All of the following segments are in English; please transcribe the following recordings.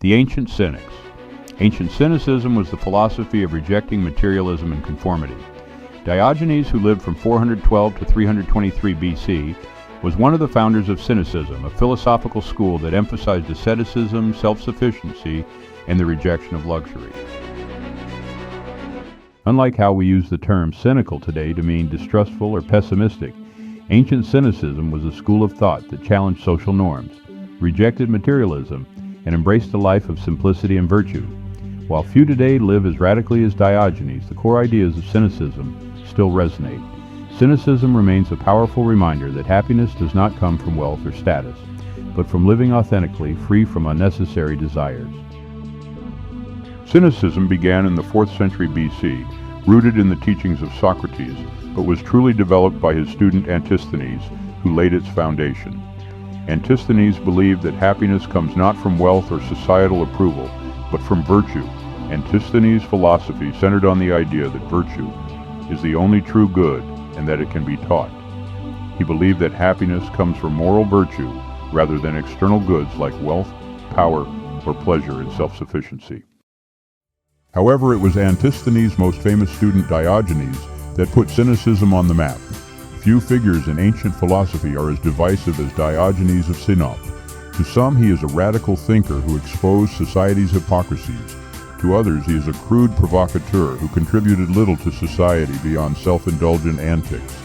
The ancient Cynics. Ancient Cynicism was the philosophy of rejecting materialism and conformity. Diogenes, who lived from 412 to 323 BC, was one of the founders of Cynicism, a philosophical school that emphasized asceticism, self-sufficiency, and the rejection of luxury. Unlike how we use the term cynical today to mean distrustful or pessimistic, ancient Cynicism was a school of thought that challenged social norms, rejected materialism, and embraced a life of simplicity and virtue. While few today live as radically as Diogenes, the core ideas of Cynicism still resonate. Cynicism remains a powerful reminder that happiness does not come from wealth or status, but from living authentically, free from unnecessary desires. Cynicism began in the 4th century BC, rooted in the teachings of Socrates, but was truly developed by his student Antisthenese, who laid its foundation. Antisthenese believed that happiness comes not from wealth or societal approval, but from virtue. Antisthenese' philosophy centered on the idea that virtue is the only true good and that it can be taught. He believed that happiness comes from moral virtue rather than external goods like wealth, power, or pleasure and self-sufficiency. However, it was Antisthenes' most famous student Diogenes that put Cynicism on the map. Few figures in ancient philosophy are as divisive as Diogenes of Sinope. To some, he is a radical thinker who exposed society's hypocrisies. To others, he is a crude provocateur who contributed little to society beyond self-indulgent antics.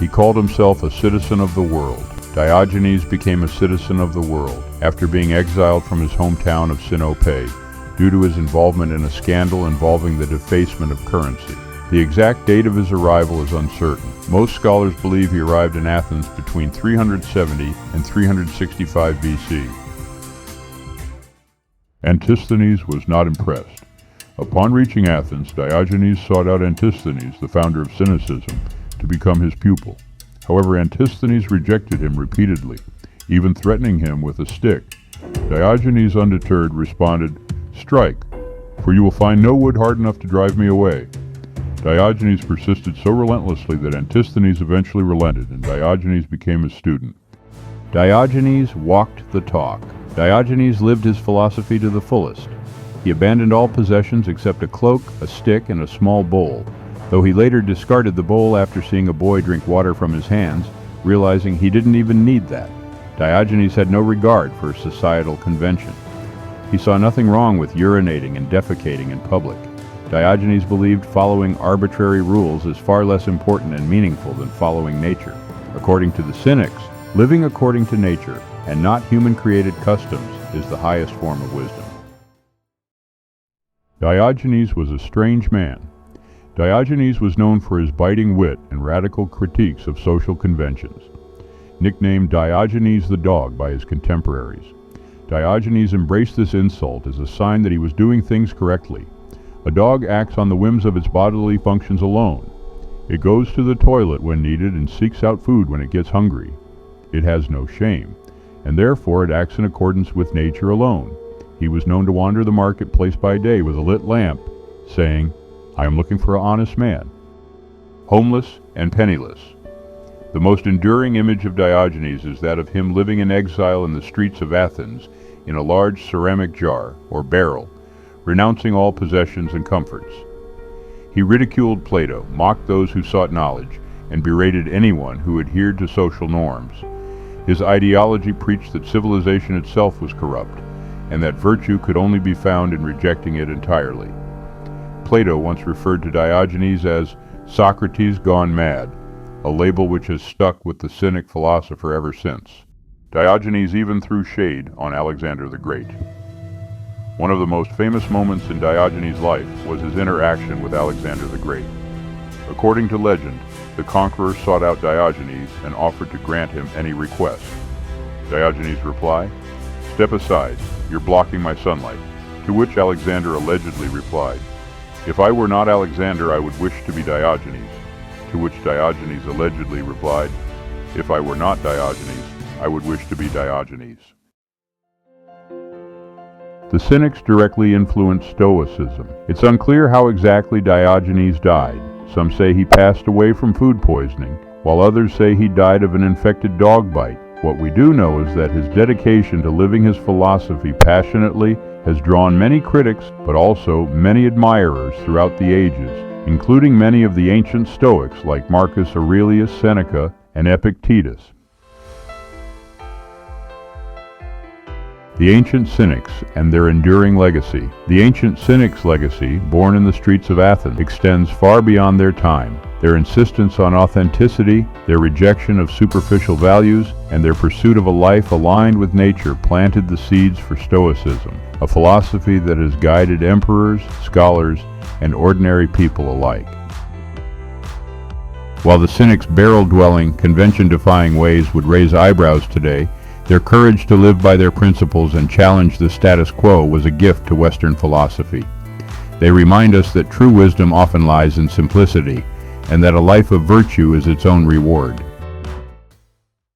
He called himself a citizen of the world. Diogenes became a citizen of the world after being exiled from his hometown of Sinope due to his involvement in a scandal involving the defacement of currency. The exact date of his arrival is uncertain. Most scholars believe he arrived in Athens between 370 and 365 BC. Antisthenes was not impressed. Upon reaching Athens, Diogenes sought out Antisthenes, the founder of Cynicism, to become his pupil. However, Antisthenes rejected him repeatedly, even threatening him with a stick. Diogenes, undeterred, responded, "Strike, for you will find no wood hard enough to drive me away." Diogenes persisted so relentlessly that Antisthenes eventually relented, and Diogenes became his student. Diogenes walked the talk. Diogenes lived his philosophy to the fullest. He abandoned all possessions except a cloak, a stick, and a small bowl, though he later discarded the bowl after seeing a boy drink water from his hands, realizing he didn't even need that. Diogenes had no regard for societal convention. He saw nothing wrong with urinating and defecating in public. Diogenes believed following arbitrary rules is far less important and meaningful than following nature. According to the Cynics, living according to nature and not human-created customs is the highest form of wisdom. Diogenes was a strange man. Diogenes was known for his biting wit and radical critiques of social conventions. Nicknamed Diogenes the Dog by his contemporaries, Diogenes embraced this insult as a sign that he was doing things correctly. A dog acts on the whims of its bodily functions alone. It goes to the toilet when needed and seeks out food when it gets hungry. It has no shame, and therefore it acts in accordance with nature alone. He was known to wander the marketplace by day with a lit lamp, saying, "I am looking for an honest man." Homeless and penniless. The most enduring image of Diogenes is that of him living in exile in the streets of Athens in a large ceramic jar, or barrel, renouncing all possessions and comforts. He ridiculed Plato, mocked those who sought knowledge, and berated anyone who adhered to social norms. His ideology preached that civilization itself was corrupt, and that virtue could only be found in rejecting it entirely. Plato once referred to Diogenes as Socrates gone mad, a label which has stuck with the Cynic philosopher ever since. Diogenes even threw shade on Alexander the Great. One of the most famous moments in Diogenes' life was his interaction with Alexander the Great. According to legend, the conqueror sought out Diogenes and offered to grant him any request. Diogenes' reply, "Step aside, you're blocking my sunlight," to which Alexander allegedly replied, "If I were not Alexander, I would wish to be Diogenes," to which Diogenes allegedly replied, "If I were not Diogenes, I would wish to be Diogenes." The Cynics directly influenced Stoicism. It's unclear how exactly Diogenes died. Some say he passed away from food poisoning, while others say he died of an infected dog bite. What we do know is that his dedication to living his philosophy passionately has drawn many critics, but also many admirers throughout the ages, including many of the ancient Stoics like Marcus Aurelius Seneca and Epictetus. The ancient Cynics and their enduring legacy. The ancient Cynics' legacy, born in the streets of Athens, extends far beyond their time. Their insistence on authenticity, their rejection of superficial values, and their pursuit of a life aligned with nature planted the seeds for Stoicism, a philosophy that has guided emperors, scholars, and ordinary people alike. While the Cynics' barrel-dwelling, convention-defying ways would raise eyebrows today, their courage to live by their principles and challenge the status quo was a gift to Western philosophy. They remind us that true wisdom often lies in simplicity, and that a life of virtue is its own reward.